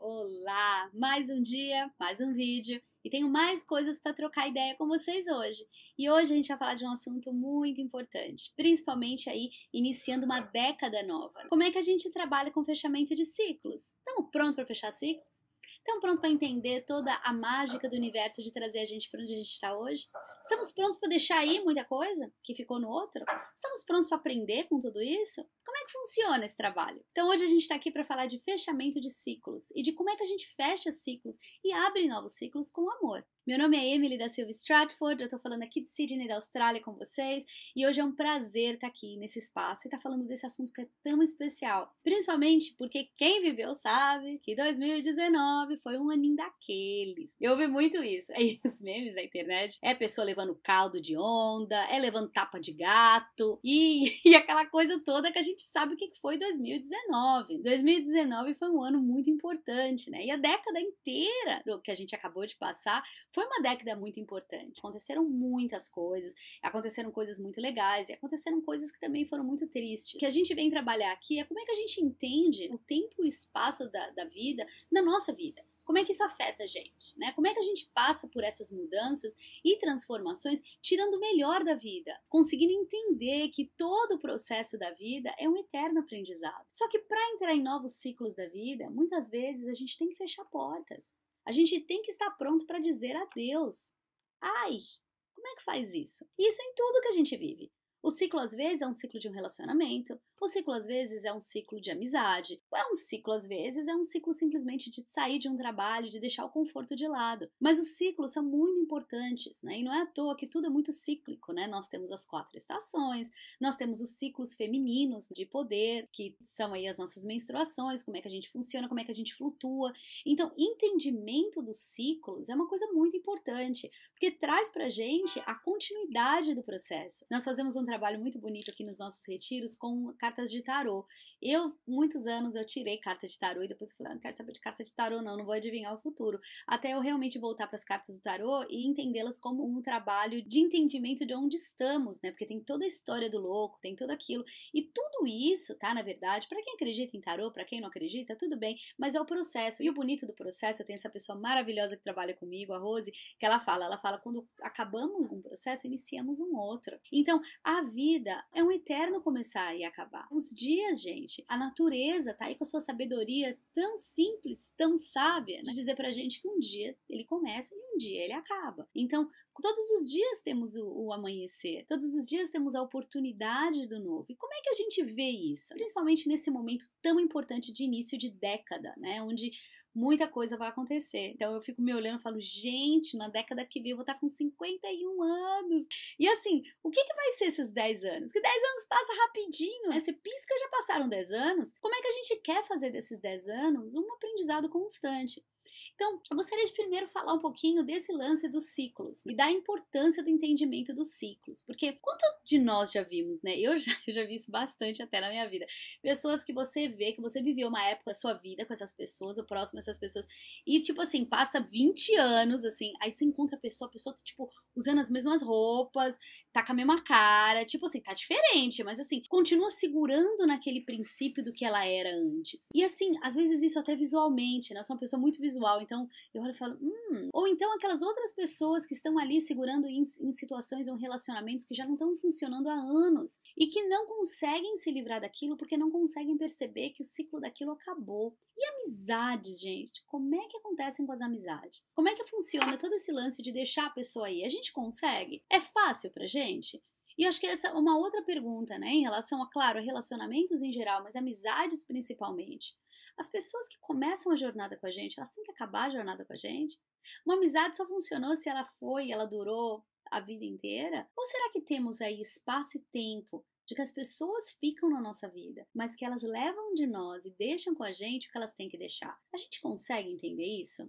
Olá! Mais um dia, mais um vídeo e tenho mais coisas para trocar ideia com vocês hoje. E hoje a gente vai falar de um assunto muito importante, principalmente aí iniciando uma década nova. Como é que a gente trabalha com fechamento de ciclos? Estamos prontos para fechar ciclos? Estamos prontos para entender toda a mágica do universo de trazer a gente para onde a gente está hoje? Estamos prontos para deixar aí muita coisa que ficou no outro? Estamos prontos para aprender com tudo isso? Como é que funciona esse trabalho? Então hoje a gente está aqui para falar de fechamento de ciclos e de como é que a gente fecha ciclos e abre novos ciclos com amor. Meu nome é Emily da Silva Stratford, eu estou falando aqui de Sydney, da Austrália, com vocês, e hoje é um prazer estar aqui nesse espaço e estar falando desse assunto que é tão especial, principalmente porque quem viveu sabe que 2019 foi um aninho daqueles. Eu ouvi muito isso, aí os memes da internet, é pessoa levando caldo de onda, é levando tapa de gato, e aquela coisa toda que a gente sabe o que foi 2019. 2019 foi um ano muito importante, né? E a década inteira do que a gente acabou de passar foi uma década muito importante. Aconteceram muitas coisas, aconteceram coisas muito legais e aconteceram coisas que também foram muito tristes. O que a gente vem trabalhar aqui é como é que a gente entende o tempo e o espaço da vida na nossa vida. Como é que isso afeta a gente, né? Como é que a gente passa por essas mudanças e transformações tirando o melhor da vida, conseguindo entender que todo o processo da vida é um eterno aprendizado. Só que para entrar em novos ciclos da vida, muitas vezes a gente tem que fechar portas. A gente tem que estar pronto para dizer adeus. Ai, como é que faz isso? Isso em tudo que a gente vive. O ciclo, às vezes, é um ciclo de um relacionamento. O ciclo, às vezes, é um ciclo de amizade. Ou é um ciclo, às vezes, é um ciclo simplesmente de sair de um trabalho, de deixar o conforto de lado. Mas os ciclos são muito importantes, né? E não é à toa que tudo é muito cíclico, né? Nós temos as 4 estações, nós temos os ciclos femininos de poder, que são aí as nossas menstruações, como é que a gente funciona, como é que a gente flutua. Então, entendimento dos ciclos é uma coisa muito importante, porque traz pra gente a continuidade do processo. Nós fazemos um trabalho muito bonito aqui nos nossos retiros com cartas de tarô. Muitos anos, eu tirei carta de tarô e depois eu falei, não quero saber de carta de tarô não vou adivinhar o futuro. Até eu realmente voltar para as cartas do tarô e entendê-las como um trabalho de entendimento de onde estamos, né? Porque tem toda a história do louco, tem tudo aquilo. E tudo isso, tá? Na verdade, para quem acredita em tarô, para quem não acredita, tudo bem, mas é o processo. E o bonito do processo, eu tenho essa pessoa maravilhosa que trabalha comigo, a Rose, que ela fala, quando acabamos um processo, iniciamos um outro. Então, a vida é um eterno começar e acabar. Os dias, gente, a natureza tá aí com a sua sabedoria tão simples, tão sábia, de dizer pra gente que um dia ele começa e um dia ele acaba. Então, todos os dias temos o amanhecer, todos os dias temos a oportunidade do novo. E como é que a gente vê isso? Principalmente nesse momento tão importante de início de década, né? Onde muita coisa vai acontecer. Então eu fico me olhando e falo, gente, na década que vem eu vou estar com 51 anos. E assim, o que vai ser esses 10 anos? Que 10 anos passa rapidinho, né? Você pisca, já passaram 10 anos. Como é que a gente quer fazer desses 10 anos um aprendizado constante? Então, eu gostaria de primeiro falar um pouquinho desse lance dos ciclos e da importância do entendimento dos ciclos, porque quantos de nós já vimos, né? Eu já vi isso bastante até na minha vida. Pessoas que você vê, que você viveu uma época da sua vida com essas pessoas, ou próximo a essas pessoas, e tipo assim, passa 20 anos, assim, aí você encontra a pessoa tá tipo usando as mesmas roupas, tá com a mesma cara, tipo assim, tá diferente, mas assim, continua segurando naquele princípio do que ela era antes. E assim, às vezes isso até visualmente, né? Eu sou uma pessoa muito visual, então eu olho e falo, ou então aquelas outras pessoas que estão ali segurando em situações ou relacionamentos que já não estão funcionando há anos e que não conseguem se livrar daquilo porque não conseguem perceber que o ciclo daquilo acabou. E amizades, gente, como é que acontecem com as amizades? Como é que funciona todo esse lance de deixar a pessoa aí? A gente consegue? É fácil pra gente? E acho que essa é uma outra pergunta, né, em relação a, claro, a relacionamentos em geral, mas amizades principalmente. As pessoas que começam a jornada com a gente, elas têm que acabar a jornada com a gente? Uma amizade só funcionou se ela durou a vida inteira? Ou será que temos aí espaço e tempo de que as pessoas ficam na nossa vida, mas que elas levam de nós e deixam com a gente o que elas têm que deixar? A gente consegue entender isso?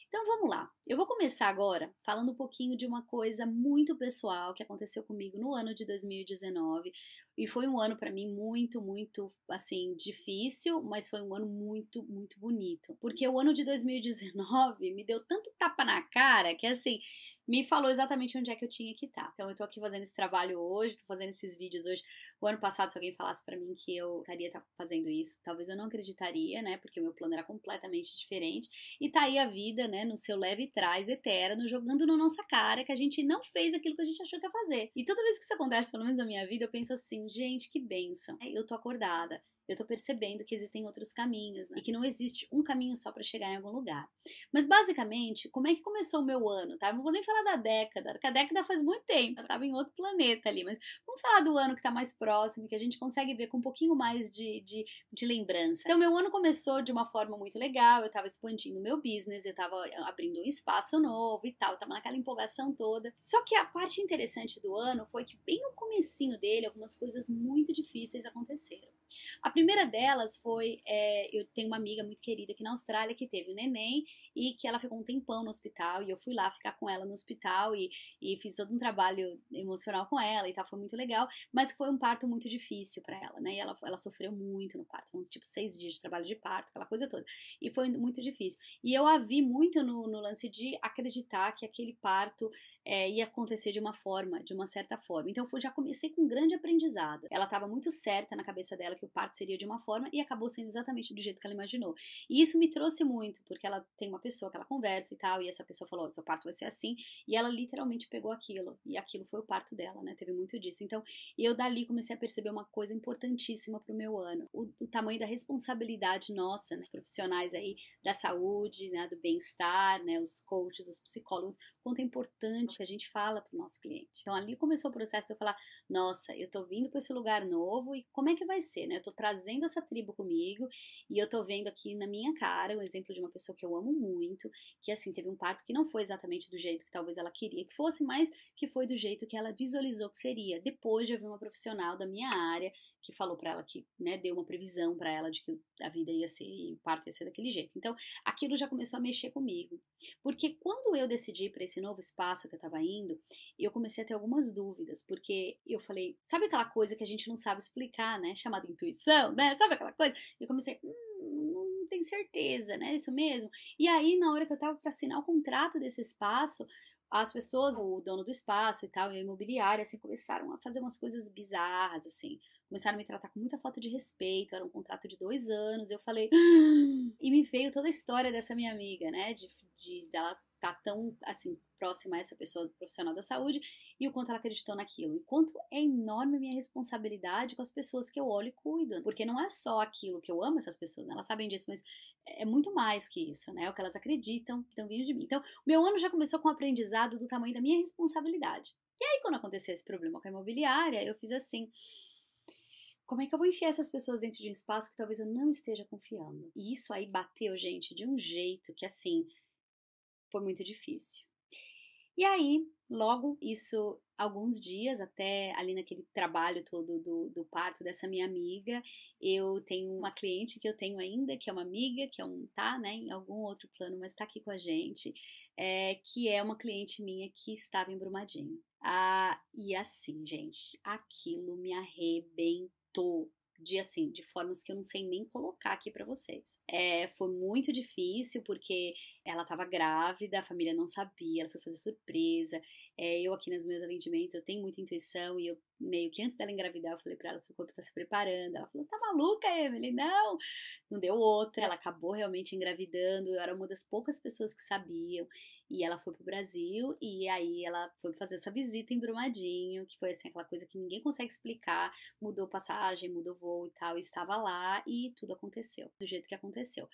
Então vamos lá, eu vou começar agora falando um pouquinho de uma coisa muito pessoal que aconteceu comigo no ano de 2019 E foi um ano pra mim muito, muito, assim, difícil, mas foi um ano muito, muito bonito. Porque o ano de 2019 me deu tanto tapa na cara que, assim, me falou exatamente onde é que eu tinha que estar. Então eu tô aqui fazendo esse trabalho hoje, tô fazendo esses vídeos hoje. O ano passado, se alguém falasse pra mim que eu estaria fazendo isso, talvez eu não acreditaria, né? Porque o meu plano era completamente diferente. E tá aí a vida, né? No seu leve e trás eterno, jogando na nossa cara que a gente não fez aquilo que a gente achou que ia fazer. E toda vez que isso acontece, pelo menos na minha vida, eu penso assim, gente, que bênção. Eu tô acordada. Eu tô percebendo que existem outros caminhos, né? E que não existe um caminho só para chegar em algum lugar. Mas basicamente, como é que começou o meu ano, tá? Não vou nem falar da década, porque a década faz muito tempo, eu tava em outro planeta ali, mas vamos falar do ano que tá mais próximo, que a gente consegue ver com um pouquinho mais de lembrança. Então, meu ano começou de uma forma muito legal, eu tava expandindo meu business, eu tava abrindo um espaço novo e tal, tava naquela empolgação toda. Só que a parte interessante do ano foi que bem no comecinho dele, algumas coisas muito difíceis aconteceram. A primeira delas foi, eu tenho uma amiga muito querida aqui na Austrália que teve um neném e que ela ficou um tempão no hospital e eu fui lá ficar com ela no hospital e fiz todo um trabalho emocional com ela e tal, foi muito legal, mas foi um parto muito difícil pra ela, né, e ela sofreu muito no parto, uns tipo 6 dias de trabalho de parto, aquela coisa toda, e foi muito difícil, e eu a vi muito no lance de acreditar que aquele parto ia acontecer de uma certa forma, então já comecei com um grande aprendizado, ela estava muito certa na cabeça dela que o parto seria de uma forma e acabou sendo exatamente do jeito que ela imaginou. E isso me trouxe muito, porque ela tem uma pessoa que ela conversa e tal, e essa pessoa falou, seu parto vai ser assim, e ela literalmente pegou aquilo, e aquilo foi o parto dela, né, teve muito disso. Então, eu dali comecei a perceber uma coisa importantíssima pro meu ano, o tamanho da responsabilidade nossa, dos profissionais aí da saúde, né, do bem-estar, né, os coaches, os psicólogos, quanto é importante que a gente fala pro nosso cliente. Então, ali começou o processo de eu falar, nossa, eu tô vindo pra esse lugar novo, e como é que vai ser, né? Eu tô trazendo essa tribo comigo e eu tô vendo aqui na minha cara um exemplo de uma pessoa que eu amo muito, que assim, teve um parto que não foi exatamente do jeito que talvez ela queria que fosse, mas que foi do jeito que ela visualizou que seria. Depois de eu ver uma profissional da minha área que falou pra ela que, né, deu uma previsão pra ela de que a vida ia ser e o parto ia ser daquele jeito. Então, aquilo já começou a mexer comigo. Porque quando eu decidi para esse novo espaço que eu tava indo, eu comecei a ter algumas dúvidas, porque eu falei, sabe aquela coisa que a gente não sabe explicar, né? Chamada intuição, né? Sabe aquela coisa? Eu comecei, não tenho certeza, né? Isso mesmo. E aí, na hora que eu tava para assinar o contrato desse espaço, as pessoas, o dono do espaço e tal, e a imobiliária, assim, começaram a fazer umas coisas bizarras, assim. Começaram a me tratar com muita falta de respeito, era um contrato de 2 anos, eu falei... E me veio toda a história dessa minha amiga, né, dela tá tão, assim, próxima a essa pessoa profissional da saúde, e o quanto ela acreditou naquilo, e quanto é enorme a minha responsabilidade com as pessoas que eu olho e cuido, porque não é só aquilo que eu amo essas pessoas, né, elas sabem disso, mas é muito mais que isso, né, é o que elas acreditam que estão vindo de mim. Então, meu ano já começou com o aprendizado do tamanho da minha responsabilidade. E aí, quando aconteceu esse problema com a imobiliária, eu fiz assim... Como é que eu vou enfiar essas pessoas dentro de um espaço que talvez eu não esteja confiando? E isso aí bateu, gente, de um jeito que, assim, foi muito difícil. E aí, logo, isso, alguns dias, até ali naquele trabalho todo do parto dessa minha amiga, eu tenho uma cliente que eu tenho ainda, que é uma amiga, que tá, né, em algum outro plano, mas tá aqui com a gente, que é uma cliente minha que estava em Brumadinho. E assim, gente, aquilo me arrebentou de formas que eu não sei nem colocar aqui pra vocês. Foi muito difícil porque ela tava grávida, a família não sabia, ela foi fazer surpresa. Eu aqui nos meus atendimentos, eu tenho muita intuição e eu meio que antes dela engravidar, eu falei pra ela, seu corpo tá se preparando. Ela falou, você tá maluca, Emily? Não deu outra. Ela acabou realmente engravidando, eu era uma das poucas pessoas que sabiam. E ela foi pro Brasil e aí ela foi fazer essa visita em Brumadinho, que foi assim, aquela coisa que ninguém consegue explicar. Mudou passagem, mudou voo e tal, e estava lá e tudo aconteceu, do jeito que aconteceu.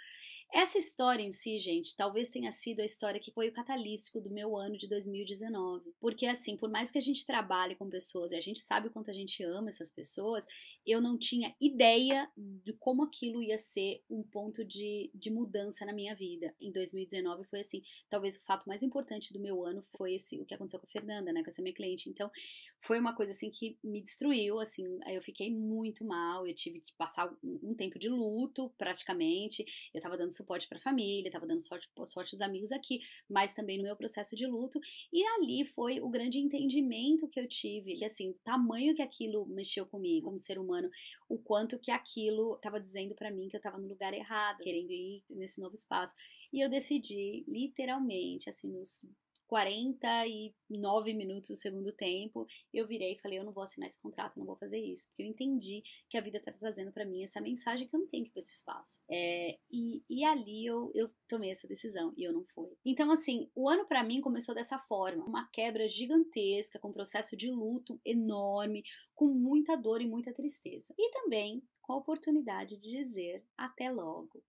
Essa história em si, gente, talvez tenha sido a história que foi o catalítico do meu ano de 2019. Porque assim, por mais que a gente trabalhe com pessoas e a gente sabe o quanto a gente ama essas pessoas, eu não tinha ideia de como aquilo ia ser um ponto de mudança na minha vida. Em 2019 foi assim, talvez o fato mais importante do meu ano foi o que aconteceu com a Fernanda, né, com essa minha cliente. Então, foi uma coisa assim que me destruiu, assim, aí eu fiquei muito mal, eu tive que passar um tempo de luto, praticamente. Eu tava dando suporte para a família, estava dando sorte aos amigos aqui, mas também no meu processo de luto. E ali foi o grande entendimento que eu tive, que assim, o tamanho que aquilo mexeu comigo como ser humano, o quanto que aquilo estava dizendo para mim que eu estava no lugar errado, querendo ir nesse novo espaço. E eu decidi, literalmente, assim, nos 49 minutos do segundo tempo, eu virei e falei, eu não vou assinar esse contrato, eu não vou fazer isso, porque eu entendi que a vida está trazendo para mim essa mensagem que eu não tenho que ir para esse espaço. E ali eu tomei essa decisão e eu não fui. Então, assim, o ano para mim começou dessa forma, uma quebra gigantesca, com um processo de luto enorme, com muita dor e muita tristeza. E também com a oportunidade de dizer até logo.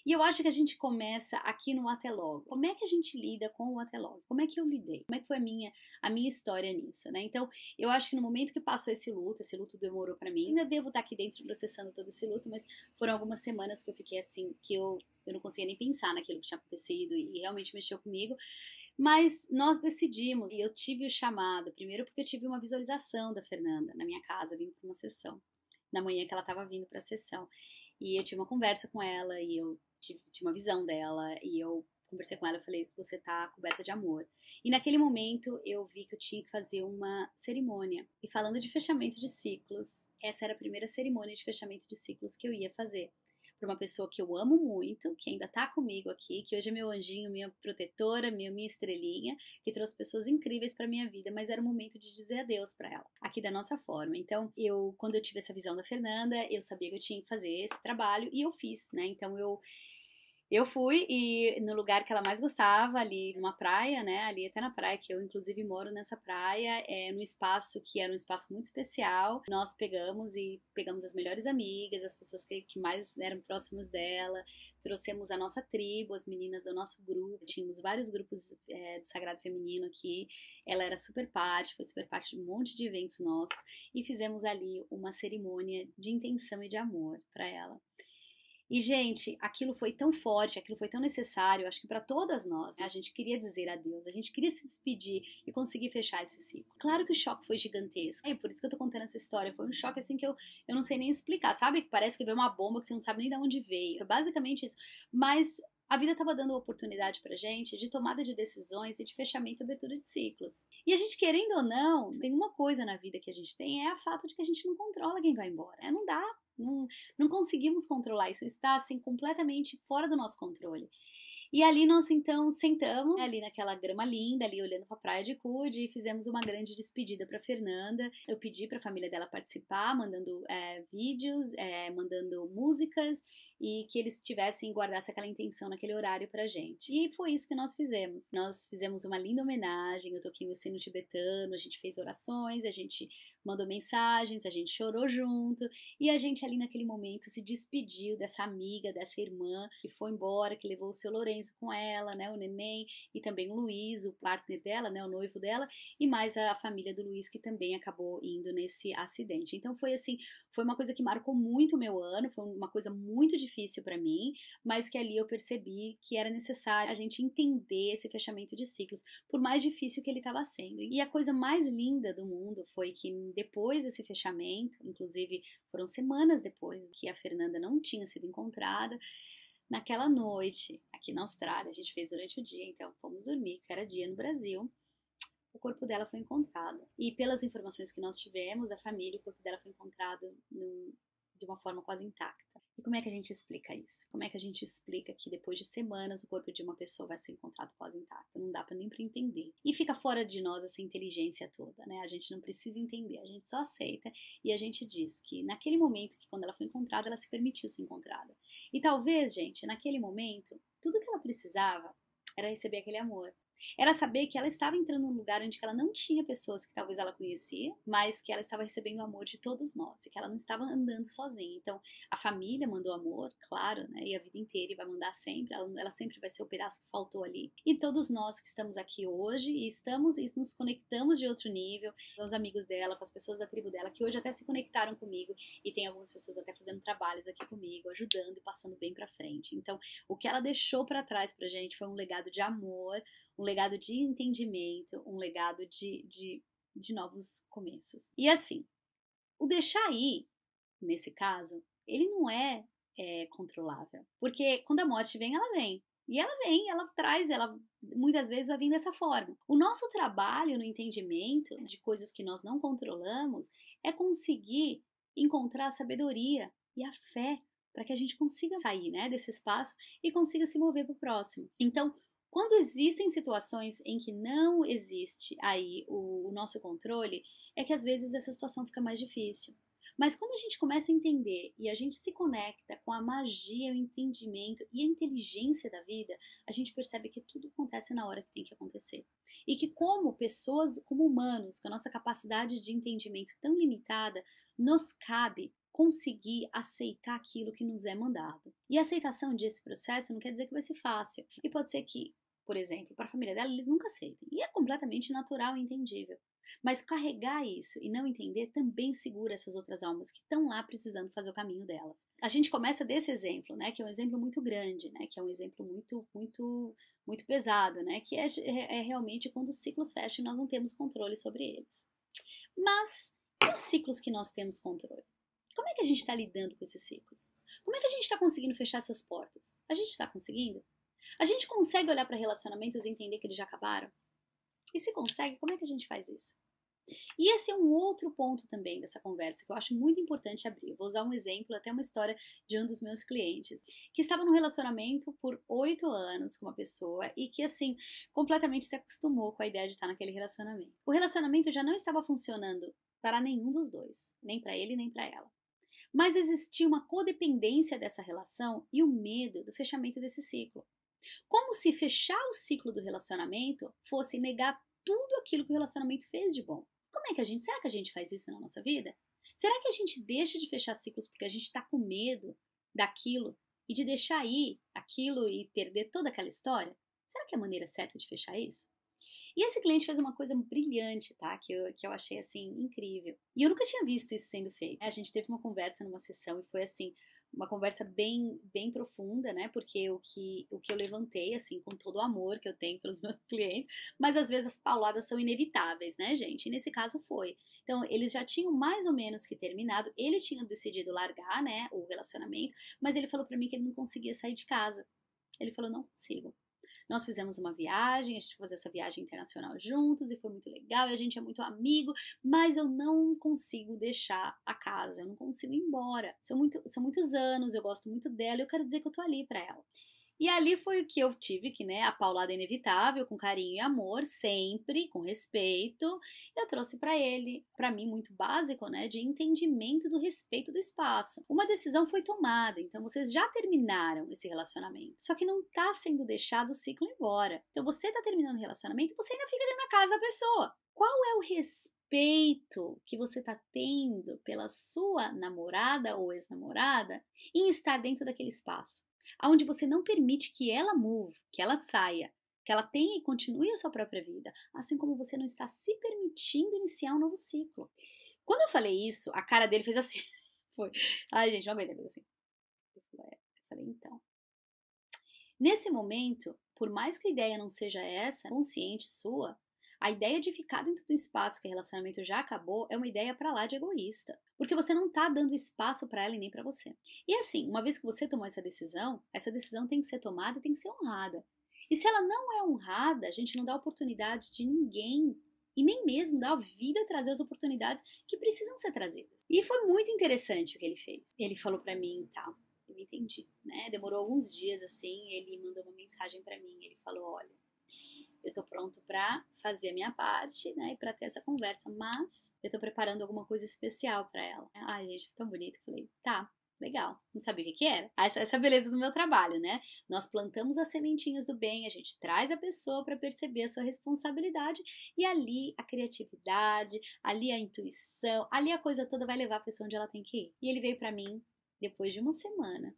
E eu acho que a gente começa aqui no até logo. Como é que a gente lida com o até logo? Como é que eu lidei? Como é que foi a minha história nisso, né? Então, eu acho que no momento que passou esse luto demorou pra mim. Ainda devo estar aqui dentro processando todo esse luto, mas foram algumas semanas que eu fiquei assim, que eu não conseguia nem pensar naquilo que tinha acontecido e realmente mexeu comigo. Mas nós decidimos, e eu tive o chamado, primeiro porque eu tive uma visualização da Fernanda na minha casa, vindo para uma sessão, na manhã que ela estava vindo para a sessão. E eu tive uma conversa com ela, e eu tive uma visão dela, e eu conversei com ela e falei, você tá coberta de amor. E naquele momento eu vi que eu tinha que fazer uma cerimônia. E falando de fechamento de ciclos, essa era a primeira cerimônia de fechamento de ciclos que eu ia fazer. Para uma pessoa que eu amo muito, que ainda tá comigo aqui, que hoje é meu anjinho, minha protetora, minha estrelinha, que trouxe pessoas incríveis para minha vida, mas era o momento de dizer adeus para ela, aqui da nossa forma. Então, quando eu tive essa visão da Fernanda, eu sabia que eu tinha que fazer esse trabalho e eu fiz, né? Então, eu fui e no lugar que ela mais gostava, ali numa praia, né? Ali até na praia, que eu inclusive moro nessa praia, num espaço que era um espaço muito especial. Nós pegamos as melhores amigas, as pessoas que mais eram próximas dela, trouxemos a nossa tribo, as meninas do nosso grupo, tínhamos vários grupos do Sagrado Feminino aqui. Ela era super parte, foi super parte de um monte de eventos nossos e fizemos ali uma cerimônia de intenção e de amor para ela. E, gente, aquilo foi tão forte, aquilo foi tão necessário, acho que para todas nós, né? A gente queria dizer adeus, a gente queria se despedir e conseguir fechar esse ciclo. Claro que o choque foi gigantesco, por isso que eu tô contando essa história, foi um choque assim que eu não sei nem explicar, sabe? Que parece que veio uma bomba que você não sabe nem de onde veio, foi basicamente isso, mas a vida estava dando oportunidade pra gente de tomada de decisões e de fechamento e abertura de ciclos. E a gente, querendo ou não, tem uma coisa na vida que a gente tem, é o fato de que a gente não controla quem vai embora, não dá. Não conseguimos controlar, isso está assim completamente fora do nosso controle. E ali nós então sentamos ali naquela grama linda, ali olhando para a praia de Cude, e fizemos uma grande despedida para Fernanda. Eu pedi para a família dela participar, mandando vídeos, mandando músicas, e que eles guardassem aquela intenção naquele horário pra gente. E foi isso que nós fizemos. Nós fizemos uma linda homenagem, eu toquei meu sino tibetano, a gente fez orações, a gente mandou mensagens, a gente chorou junto, e a gente ali naquele momento se despediu dessa amiga, dessa irmã, que foi embora, que levou o seu Lourenço com ela, né, o neném, e também o Luiz, o partner dela, né, o noivo dela, e mais a família do Luiz, que também acabou indo nesse acidente. Então foi assim, foi uma coisa que marcou muito o meu ano, foi uma coisa muito difícil para mim, mas que ali eu percebi que era necessário a gente entender esse fechamento de ciclos, por mais difícil que ele estava sendo. E a coisa mais linda do mundo foi que depois desse fechamento, inclusive foram semanas depois que a Fernanda não tinha sido encontrada, naquela noite, aqui na Austrália, a gente fez durante o dia, então fomos dormir, que era dia no Brasil, o corpo dela foi encontrado. E pelas informações que nós tivemos, a família, o corpo dela foi encontrado de uma forma quase intacta. E como é que a gente explica isso? Como é que a gente explica que depois de semanas o corpo de uma pessoa vai ser encontrado quase intacto? Não dá nem para entender. E fica fora de nós essa inteligência toda, né? A gente não precisa entender, a gente só aceita e a gente diz que naquele momento que quando ela foi encontrada, ela se permitiu ser encontrada. E talvez, gente, naquele momento, tudo que ela precisava era receber aquele amor. Era saber que ela estava entrando num lugar onde ela não tinha pessoas que talvez ela conhecia, mas que ela estava recebendo o amor de todos nós, e que ela não estava andando sozinha. Então, a família mandou amor, claro, né? E a vida inteira, e vai mandar sempre, ela sempre vai ser o pedaço que faltou ali. E todos nós que estamos aqui hoje, e nos conectamos de outro nível, com os amigos dela, com as pessoas da tribo dela, que hoje até se conectaram comigo, e tem algumas pessoas até fazendo trabalhos aqui comigo, ajudando e passando bem pra frente. Então, o que ela deixou pra trás pra gente foi um legado de amor, um legado de entendimento, um legado de novos começos. E assim, o deixar ir, nesse caso, ele não é controlável. Porque quando a morte vem, ela vem. E ela traz, ela muitas vezes vai vir dessa forma. O nosso trabalho no entendimento de coisas que nós não controlamos é conseguir encontrar a sabedoria e a fé para que a gente consiga sair, né, desse espaço e consiga se mover para o próximo. Então, quando existem situações em que não existe aí o nosso controle, é que às vezes essa situação fica mais difícil. Mas quando a gente começa a entender e a gente se conecta com a magia, o entendimento e a inteligência da vida, a gente percebe que tudo acontece na hora que tem que acontecer. E que como pessoas, como humanos, com a nossa capacidade de entendimento tão limitada, nos cabe conseguir aceitar aquilo que nos é mandado. E a aceitação desse processo não quer dizer que vai ser fácil. E pode ser que, por exemplo, para a família dela, eles nunca aceitem. E é completamente natural e entendível. Mas carregar isso e não entender também segura essas outras almas que estão lá precisando fazer o caminho delas. A gente começa desse exemplo, né, que é um exemplo muito grande, né, que é um exemplo muito pesado, né, que é realmente quando os ciclos fecham e nós não temos controle sobre eles. Mas e os ciclos que nós temos controle? Como é que a gente está lidando com esses ciclos? Como é que a gente está conseguindo fechar essas portas? A gente está conseguindo? A gente consegue olhar para relacionamentos e entender que eles já acabaram? E se consegue, como é que a gente faz isso? E esse é um outro ponto também dessa conversa que eu acho muito importante abrir. Eu vou usar um exemplo, até uma história de um dos meus clientes, que estava num relacionamento por 8 anos com uma pessoa e que, assim, completamente se acostumou com a ideia de estar naquele relacionamento. O relacionamento já não estava funcionando para nenhum dos dois, nem para ele nem para ela. Mas existia uma codependência dessa relação e o medo do fechamento desse ciclo. Como se fechar o ciclo do relacionamento fosse negar tudo aquilo que o relacionamento fez de bom. Como é que será que a gente faz isso na nossa vida? Será que a gente deixa de fechar ciclos porque a gente está com medo daquilo e de deixar ir aquilo e perder toda aquela história? Será que é a maneira certa de fechar isso? E esse cliente fez uma coisa brilhante, tá? Que eu achei, assim, incrível. E eu nunca tinha visto isso sendo feito. A gente teve uma conversa numa sessão e foi, assim, uma conversa bem profunda, né? Porque o que eu levantei, assim, com todo o amor que eu tenho pelos meus clientes, mas às vezes as pauladas são inevitáveis, né, gente? E nesse caso foi. Então, eles já tinham mais ou menos que terminado, ele tinha decidido largar, né, o relacionamento, mas ele falou pra mim que ele não conseguia sair de casa. Ele falou, não consigo. Nós fizemos uma viagem, a gente foi fazer essa viagem internacional juntos e foi muito legal, e a gente é muito amigo, mas eu não consigo deixar a casa, eu não consigo ir embora. São muitos anos, eu gosto muito dela e eu quero dizer que eu tô ali pra ela. E ali foi o que eu tive que, né, a paulada inevitável, com carinho e amor, sempre, com respeito, eu trouxe para ele, para mim muito básico, né, de entendimento do respeito do espaço. Uma decisão foi tomada, então vocês já terminaram esse relacionamento, só que não tá sendo deixado o ciclo embora. Então você tá terminando o relacionamento e você ainda fica dentro da casa da pessoa. Qual é o respeito que você tá tendo pela sua namorada ou ex-namorada em estar dentro daquele espaço? Onde você não permite que ela move, que ela saia, que ela tenha e continue a sua própria vida, assim como você não está se permitindo iniciar um novo ciclo. Quando eu falei isso, a cara dele fez assim. Foi. Ai, gente, não aguentei, assim. Eu falei, então. Nesse momento, por mais que a ideia não seja essa, consciente sua, a ideia de ficar dentro do espaço que o relacionamento já acabou é uma ideia pra lá de egoísta. Porque você não tá dando espaço pra ela e nem pra você. E assim, uma vez que você tomou essa decisão tem que ser tomada e tem que ser honrada. E se ela não é honrada, a gente não dá oportunidade de ninguém e nem mesmo dá a vida trazer as oportunidades que precisam ser trazidas. E foi muito interessante o que ele fez. Ele falou pra mim, tá, eu entendi, né? Demorou alguns dias assim, ele mandou uma mensagem pra mim, ele falou, olha, eu tô pronto pra fazer a minha parte, né, e pra ter essa conversa, mas eu tô preparando alguma coisa especial pra ela. Ai, gente, foi tão bonito. Falei, tá, legal. Não sabia o que que era. Essa beleza do meu trabalho, né? Nós plantamos as sementinhas do bem, a gente traz a pessoa pra perceber a sua responsabilidade e ali a criatividade, ali a intuição, ali a coisa toda vai levar a pessoa onde ela tem que ir. E ele veio pra mim depois de uma semana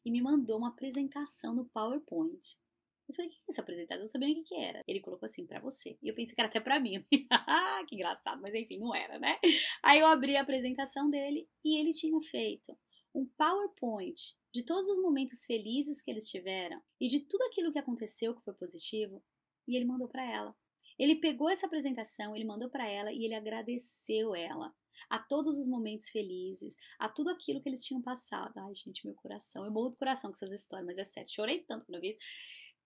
e me mandou uma apresentação no PowerPoint. Eu falei, o que é essa apresentação? Eu não sabia nem o que era. Ele colocou assim, pra você. E eu pensei que era até pra mim. Que engraçado, mas enfim, não era, né? Aí eu abri a apresentação dele e ele tinha feito um PowerPoint de todos os momentos felizes que eles tiveram e de tudo aquilo que aconteceu que foi positivo, e ele mandou pra ela. Ele pegou essa apresentação, ele mandou pra ela e ele agradeceu ela. a todos os momentos felizes, a tudo aquilo que eles tinham passado. Ai, gente, meu coração, eu morro do coração com essas histórias, mas é sério, chorei tanto quando eu vi isso.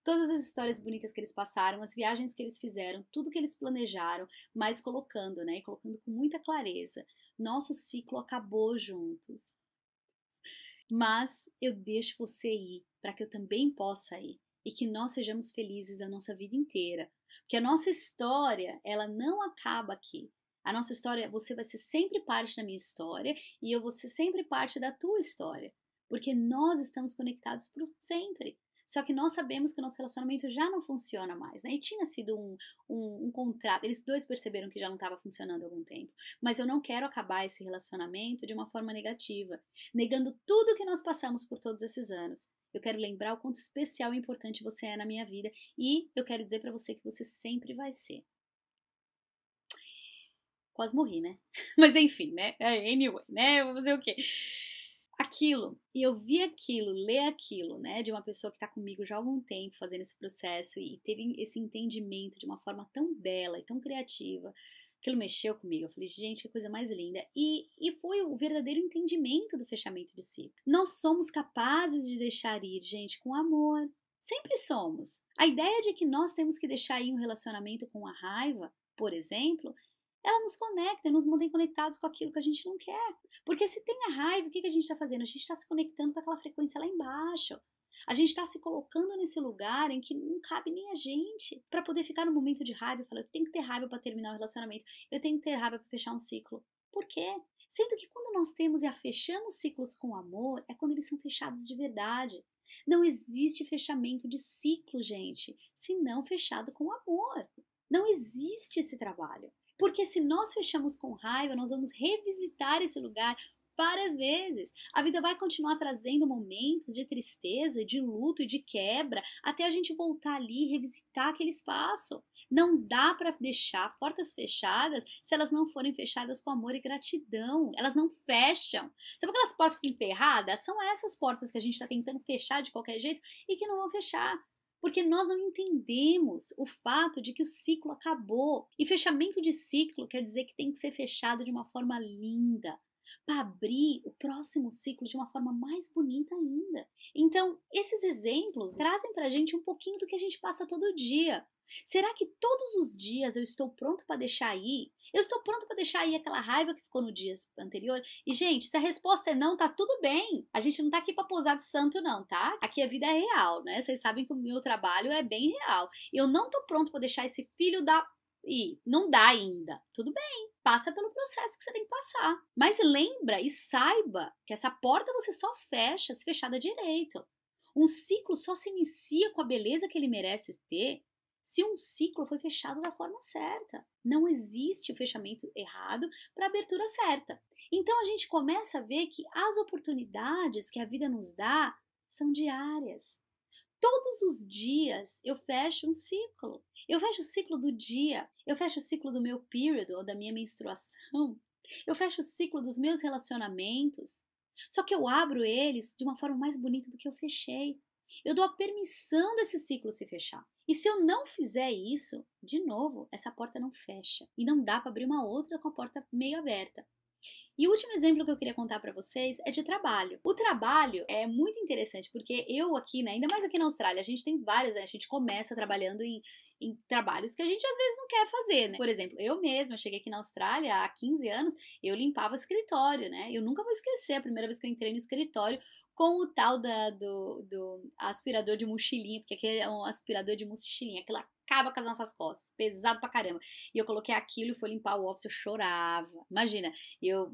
Todas as histórias bonitas que eles passaram, as viagens que eles fizeram, tudo que eles planejaram, mas colocando, né, colocando com muita clareza, nosso ciclo acabou juntos. Mas eu deixo você ir, para que eu também possa ir, e que nós sejamos felizes a nossa vida inteira. Porque a nossa história, ela não acaba aqui. A nossa história, você vai ser sempre parte da minha história e eu vou ser sempre parte da tua história. Porque nós estamos conectados por sempre. Só que nós sabemos que o nosso relacionamento já não funciona mais, né? E tinha sido um contrato, eles dois perceberam que já não estava funcionando há algum tempo. Mas eu não quero acabar esse relacionamento de uma forma negativa, negando tudo que nós passamos por todos esses anos. Eu quero lembrar o quanto especial e importante você é na minha vida e eu quero dizer pra você que você sempre vai ser. Quase morri, né? Mas enfim, né? Anyway, né? Vou fazer o quê? Aquilo, e eu vi aquilo, ler aquilo, né, de uma pessoa que está comigo já há algum tempo fazendo esse processo e teve esse entendimento de uma forma tão bela e tão criativa, aquilo mexeu comigo. Eu falei, gente, que coisa mais linda. E foi o verdadeiro entendimento do fechamento de ciclo. Nós somos capazes de deixar ir, gente, com amor. Sempre somos. A ideia de que nós temos que deixar ir um relacionamento com a raiva, por exemplo, ela nos conecta, nos mantém conectados com aquilo que a gente não quer. Porque se tem a raiva, o que a gente está fazendo? A gente está se conectando com aquela frequência lá embaixo. A gente está se colocando nesse lugar em que não cabe nem a gente. Para poder ficar no momento de raiva e falar, eu tenho que ter raiva para terminar o relacionamento, eu tenho que ter raiva para fechar um ciclo. Por quê? Sendo que quando nós temos e fechamos ciclos com amor, é quando eles são fechados de verdade. Não existe fechamento de ciclo, gente, se não fechado com amor. Não existe esse trabalho. Porque se nós fechamos com raiva, nós vamos revisitar esse lugar várias vezes. A vida vai continuar trazendo momentos de tristeza, de luto e de quebra, até a gente voltar ali e revisitar aquele espaço. Não dá para deixar portas fechadas se elas não forem fechadas com amor e gratidão. Elas não fecham. Sabe aquelas portas que ficam emperradas? São essas portas que a gente está tentando fechar de qualquer jeito e que não vão fechar. Porque nós não entendemos o fato de que o ciclo acabou. E fechamento de ciclo quer dizer que tem que ser fechado de uma forma linda, para abrir o próximo ciclo de uma forma mais bonita ainda. Então, esses exemplos trazem pra gente um pouquinho do que a gente passa todo dia. Será que todos os dias eu estou pronto para deixar ir? Eu estou pronto para deixar ir aquela raiva que ficou no dia anterior? E, gente, se a resposta é não, tá tudo bem. A gente não tá aqui para posar de santo, não, tá? Aqui a vida é real, né? Vocês sabem que o meu trabalho é bem real. Eu não tô pronto para deixar esse filho da... E não dá ainda. Tudo bem. Passa pelo processo que você tem que passar. Mas lembra e saiba que essa porta você só fecha se fechada direito. Um ciclo só se inicia com a beleza que ele merece ter se um ciclo foi fechado da forma certa. Não existe o fechamento errado para a abertura certa. Então a gente começa a ver que as oportunidades que a vida nos dá são diárias. Todos os dias eu fecho um ciclo. Eu fecho o ciclo do dia, eu fecho o ciclo do meu período ou da minha menstruação, eu fecho o ciclo dos meus relacionamentos. Só que eu abro eles de uma forma mais bonita do que eu fechei. Eu dou a permissão desse ciclo se fechar. E se eu não fizer isso, de novo, essa porta não fecha. E não dá para abrir uma outra com a porta meio aberta. E o último exemplo que eu queria contar para vocês é de trabalho. O trabalho é muito interessante, porque eu aqui, né, ainda mais aqui na Austrália, a gente tem várias, né, a gente começa trabalhando em trabalhos que a gente às vezes não quer fazer, né? Por exemplo, eu mesma cheguei aqui na Austrália há 15 anos, eu limpava o escritório, né? Eu nunca vou esquecer a primeira vez que eu entrei no escritório com o tal do aspirador de mochilinha, porque aquele é um aspirador de mochilinha, aquilo acaba com as nossas costas, pesado pra caramba. E eu coloquei aquilo e fui limpar o office, eu chorava. Imagina,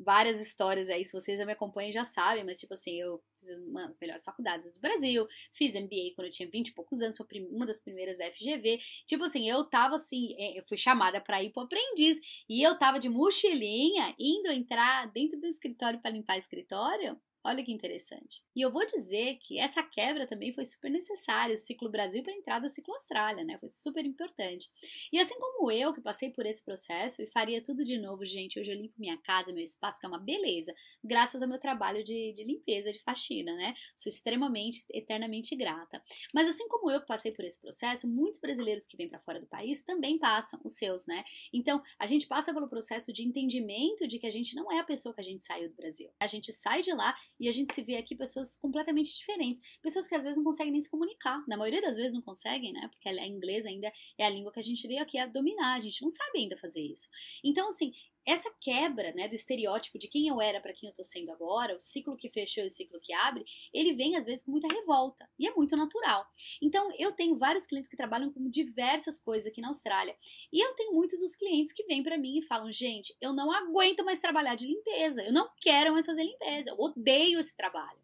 várias histórias aí, se vocês já me acompanham já sabem, mas tipo assim, eu fiz uma das melhores faculdades do Brasil, fiz MBA quando eu tinha 20 e poucos anos, foi uma das primeiras da FGV. Tipo assim, eu tava assim, eu fui chamada pra ir pro aprendiz, e eu tava de mochilinha, indo entrar dentro do escritório pra limpar o escritório. Olha que interessante. E eu vou dizer que essa quebra também foi super necessária, o ciclo Brasil para a entrada do ciclo Austrália, né? Foi super importante. E assim como eu, que passei por esse processo e faria tudo de novo, gente, hoje eu limpo minha casa, meu espaço, que é uma beleza, graças ao meu trabalho de limpeza, de faxina, né? Sou extremamente, eternamente grata. Mas assim como eu que passei por esse processo, muitos brasileiros que vêm para fora do país também passam os seus, né? Então, a gente passa pelo processo de entendimento de que a gente não é a pessoa que a gente saiu do Brasil. A gente sai de lá e a gente se vê aqui pessoas completamente diferentes. Pessoas que às vezes não conseguem nem se comunicar. Na maioria das vezes não conseguem, né? Porque a inglês ainda é a língua que a gente veio aqui a dominar. A gente não sabe ainda fazer isso. Então, assim, essa quebra, né, do estereótipo de quem eu era para quem eu tô sendo agora, o ciclo que fechou e o ciclo que abre, ele vem às vezes com muita revolta. E é muito natural. Então, eu tenho vários clientes que trabalham com diversas coisas aqui na Austrália. E eu tenho muitos dos clientes que vêm para mim e falam: gente, eu não aguento mais trabalhar de limpeza. Eu não quero mais fazer limpeza. Eu odeio esse trabalho.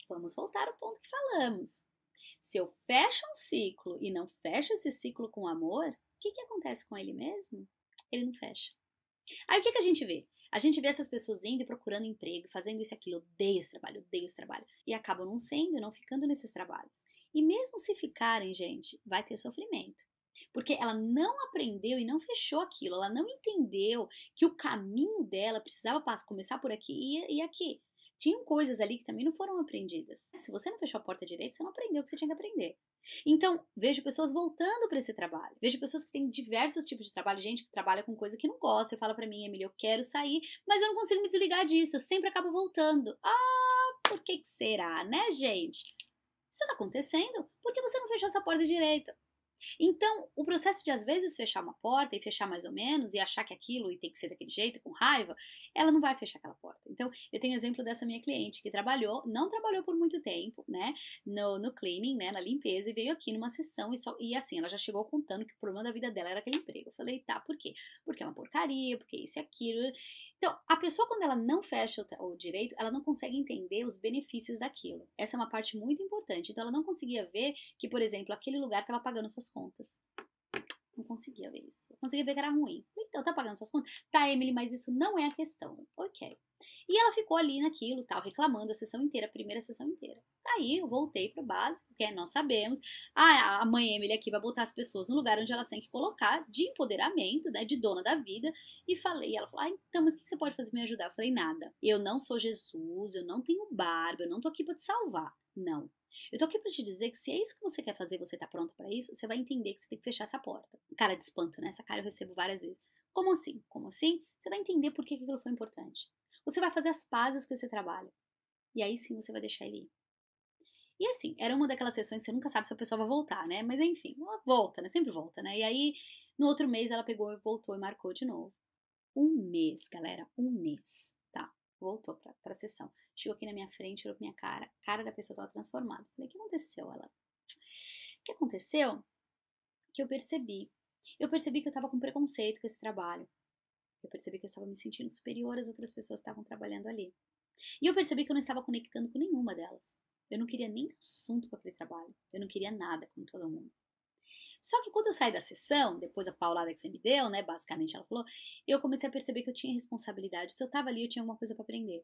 Vamos voltar ao ponto que falamos. Se eu fecho um ciclo e não fecho esse ciclo com amor, o que acontece com ele mesmo? Ele não fecha. Aí o que a gente vê? A gente vê essas pessoas indo e procurando emprego, fazendo isso e aquilo, odeio esse trabalho, e acabam não sendo, não ficando nesses trabalhos. E mesmo se ficarem, gente, vai ter sofrimento. Porque ela não aprendeu e não fechou aquilo, ela não entendeu que o caminho dela precisava começar por aqui e aqui. Tinham coisas ali que também não foram aprendidas. Se você não fechou a porta direito, você não aprendeu o que você tinha que aprender. Então, vejo pessoas voltando para esse trabalho. Vejo pessoas que têm diversos tipos de trabalho. Gente que trabalha com coisa que não gosta. E fala para mim: Emily, eu quero sair, mas eu não consigo me desligar disso. Eu sempre acabo voltando. Ah, por que será, né, gente? Isso tá acontecendo porque você não fechou essa porta direito. Então, o processo de às vezes fechar uma porta e fechar mais ou menos e achar que aquilo e tem que ser daquele jeito, com raiva, ela não vai fechar aquela porta. Então, eu tenho exemplo dessa minha cliente que não trabalhou por muito tempo, né, no cleaning, né, na limpeza, e veio aqui numa sessão e assim, ela já chegou contando que o problema da vida dela era aquele emprego. Eu falei: tá, por quê? Porque é uma porcaria, porque isso e aquilo. Então, a pessoa, quando ela não fecha o direito, ela não consegue entender os benefícios daquilo. Essa é uma parte muito importante. Então, ela não conseguia ver que, por exemplo, aquele lugar estava pagando suas contas. Não conseguia ver isso. Eu conseguia ver que era ruim. Então, tá pagando suas contas? Tá, Emily, mas isso não é a questão. Ok. E ela ficou ali naquilo, tal, reclamando a sessão inteira, a primeira sessão inteira. Aí eu voltei pro básico, porque nós sabemos. A mãe Emily aqui vai botar as pessoas no lugar onde elas têm que colocar, de empoderamento, né, de dona da vida. E ela falou: então, mas o que você pode fazer pra me ajudar? Eu falei: nada. Eu não sou Jesus, eu não tenho barba, eu não tô aqui pra te salvar. Não. Eu tô aqui pra te dizer que se é isso que você quer fazer, você tá pronto pra isso, você vai entender que você tem que fechar essa porta. Cara de espanto, né? Essa cara eu recebo várias vezes. Como assim? Como assim? Você vai entender por que aquilo foi importante. Você vai fazer as pazes com esse trabalho. E aí sim você vai deixar ele ir. E assim, era uma daquelas sessões que você nunca sabe se a pessoa vai voltar, né? Mas enfim, ela volta, né? Sempre volta, né? E aí, no outro mês, ela pegou e voltou e marcou de novo. Um mês, galera, um mês. Tá, voltou pra sessão. Chegou aqui na minha frente, olhou pra minha cara. A cara da pessoa tava transformada. Falei: o que aconteceu? Ela: o que aconteceu? Que eu percebi. Eu percebi que eu tava com preconceito com esse trabalho. Eu percebi que eu estava me sentindo superior às outras pessoas que estavam trabalhando ali. E eu percebi que eu não estava conectando com nenhuma delas. Eu não queria nem assunto com aquele trabalho. Eu não queria nada com todo mundo. Só que quando eu saí da sessão, depois da paulada que você me deu, né, basicamente ela falou, eu comecei a perceber que eu tinha responsabilidade. Se eu tava ali, eu tinha alguma coisa para aprender.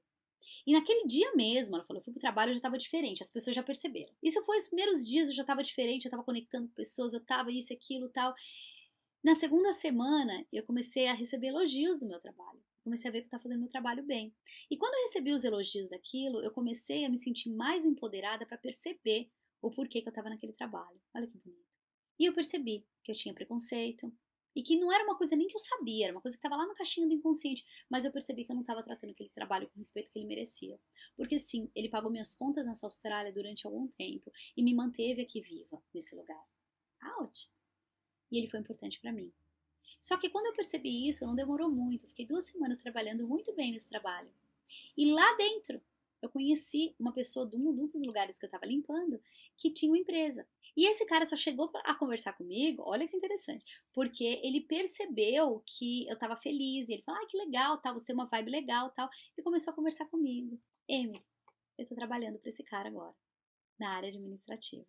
E naquele dia mesmo, ela falou, eu fui pro trabalho, eu já tava diferente, as pessoas já perceberam. Isso foi os primeiros dias, eu já tava diferente, eu tava conectando com pessoas, eu tava isso, aquilo, tal. Na segunda semana, eu comecei a receber elogios do meu trabalho. Comecei a ver que eu estava fazendo meu trabalho bem. E quando eu recebi os elogios daquilo, eu comecei a me sentir mais empoderada para perceber o porquê que eu estava naquele trabalho. Olha que bonito. E eu percebi que eu tinha preconceito e que não era uma coisa nem que eu sabia, era uma coisa que estava lá no caixinho do inconsciente, mas eu percebi que eu não estava tratando aquele trabalho com o respeito que ele merecia. Porque sim, ele pagou minhas contas nessa Austrália durante algum tempo e me manteve aqui viva nesse lugar. Ouch! E ele foi importante para mim. Só que quando eu percebi isso, não demorou muito. Eu fiquei 2 semanas trabalhando muito bem nesse trabalho. E lá dentro, eu conheci uma pessoa de um dos lugares que eu estava limpando que tinha uma empresa. E esse cara só chegou a conversar comigo, olha que interessante, porque ele percebeu que eu estava feliz. E ele falou: que legal, tal, você tem uma vibe legal, tal. E começou a conversar comigo. Emily, eu estou trabalhando para esse cara agora, na área administrativa.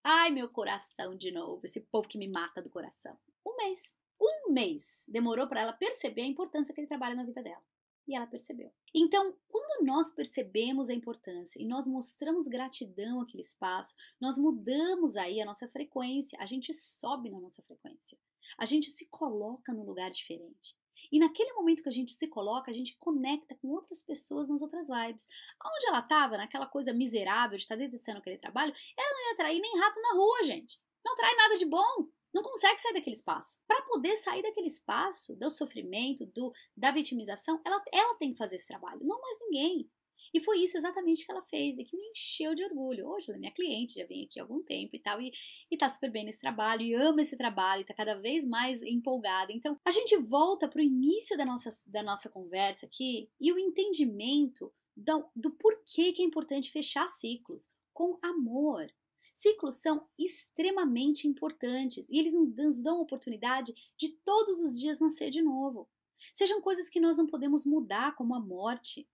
Ai, meu coração de novo, esse povo que me mata do coração. Um mês demorou para ela perceber a importância que ele trabalha na vida dela. E ela percebeu. Então, quando nós percebemos a importância e nós mostramos gratidão àquele espaço, nós mudamos aí a nossa frequência, a gente sobe na nossa frequência. A gente se coloca num lugar diferente. E naquele momento que a gente se coloca, a gente conecta com outras pessoas nas outras vibes. Onde ela estava, naquela coisa miserável de estar detestando aquele trabalho, ela não ia atrair nem rato na rua, gente. Não atrai nada de bom. Não consegue sair daquele espaço. Para poder sair daquele espaço do sofrimento, da vitimização, ela tem que fazer esse trabalho, não mais ninguém. E foi isso exatamente que ela fez e que me encheu de orgulho. Hoje ela é minha cliente, já vem aqui há algum tempo e tal, e tá super bem nesse trabalho, e ama esse trabalho, e tá cada vez mais empolgada. Então, a gente volta pro início da nossa conversa aqui e o entendimento do porquê que é importante fechar ciclos com amor. Ciclos são extremamente importantes e eles nos dão a oportunidade de todos os dias nascer de novo. Sejam coisas que nós não podemos mudar, como a morte,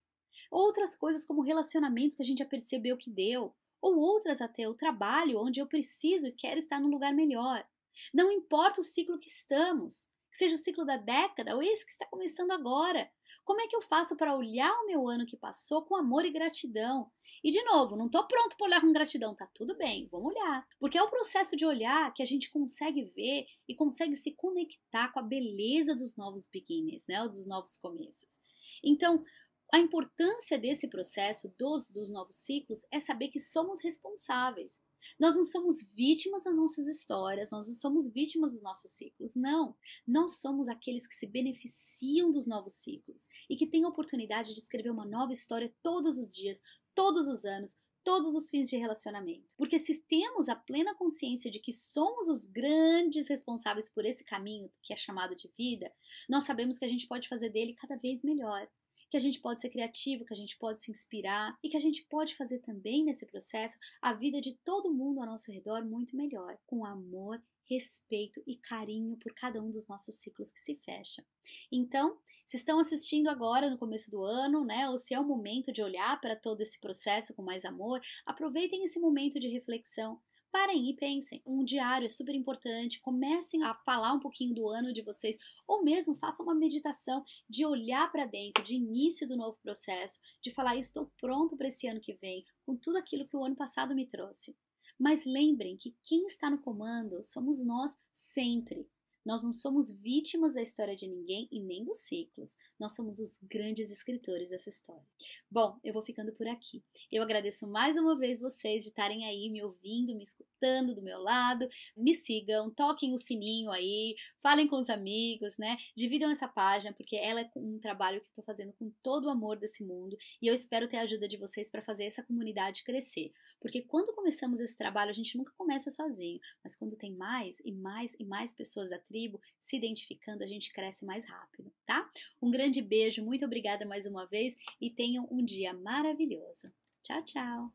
outras coisas como relacionamentos que a gente já percebeu que deu, ou outras até o trabalho onde eu preciso e quero estar num lugar melhor. Não importa o ciclo que estamos, que seja o ciclo da década ou esse que está começando agora. Como é que eu faço para olhar o meu ano que passou com amor e gratidão? E de novo, não estou pronto para olhar com gratidão, tá tudo bem, vamos olhar. Porque é o processo de olhar que a gente consegue ver e consegue se conectar com a beleza dos novos beginnings, né? Dos novos começos. Então, a importância desse processo dos novos ciclos é saber que somos responsáveis. Nós não somos vítimas das nossas histórias, nós não somos vítimas dos nossos ciclos, não. Nós somos aqueles que se beneficiam dos novos ciclos e que têm a oportunidade de escrever uma nova história todos os dias, todos os anos, todos os fins de relacionamento. Porque se temos a plena consciência de que somos os grandes responsáveis por esse caminho que é chamado de vida, nós sabemos que a gente pode fazer dele cada vez melhor. Que a gente pode ser criativo, que a gente pode se inspirar e que a gente pode fazer também nesse processo a vida de todo mundo ao nosso redor muito melhor, com amor, respeito e carinho por cada um dos nossos ciclos que se fecham. Então, se estão assistindo agora no começo do ano, né, ou se é o momento de olhar para todo esse processo com mais amor, aproveitem esse momento de reflexão. Parem e pensem. Um diário é super importante. Comecem a falar um pouquinho do ano de vocês, ou mesmo façam uma meditação de olhar para dentro, de início do novo processo, de falar: eu estou pronto para esse ano que vem, com tudo aquilo que o ano passado me trouxe. Mas lembrem que quem está no comando somos nós sempre. Nós não somos vítimas da história de ninguém e nem dos ciclos. Nós somos os grandes escritores dessa história. Bom, eu vou ficando por aqui. Eu agradeço mais uma vez vocês de estarem aí me ouvindo, me escutando do meu lado. Me sigam, toquem o sininho aí, falem com os amigos, né? Dividam essa página, porque ela é um trabalho que eu estou fazendo com todo o amor desse mundo e eu espero ter a ajuda de vocês para fazer essa comunidade crescer. Porque quando começamos esse trabalho, a gente nunca começa sozinho, mas quando tem mais e mais e mais pessoas da tribo se identificando, a gente cresce mais rápido, tá? Um grande beijo, muito obrigada mais uma vez e tenham um dia maravilhoso. Tchau, tchau!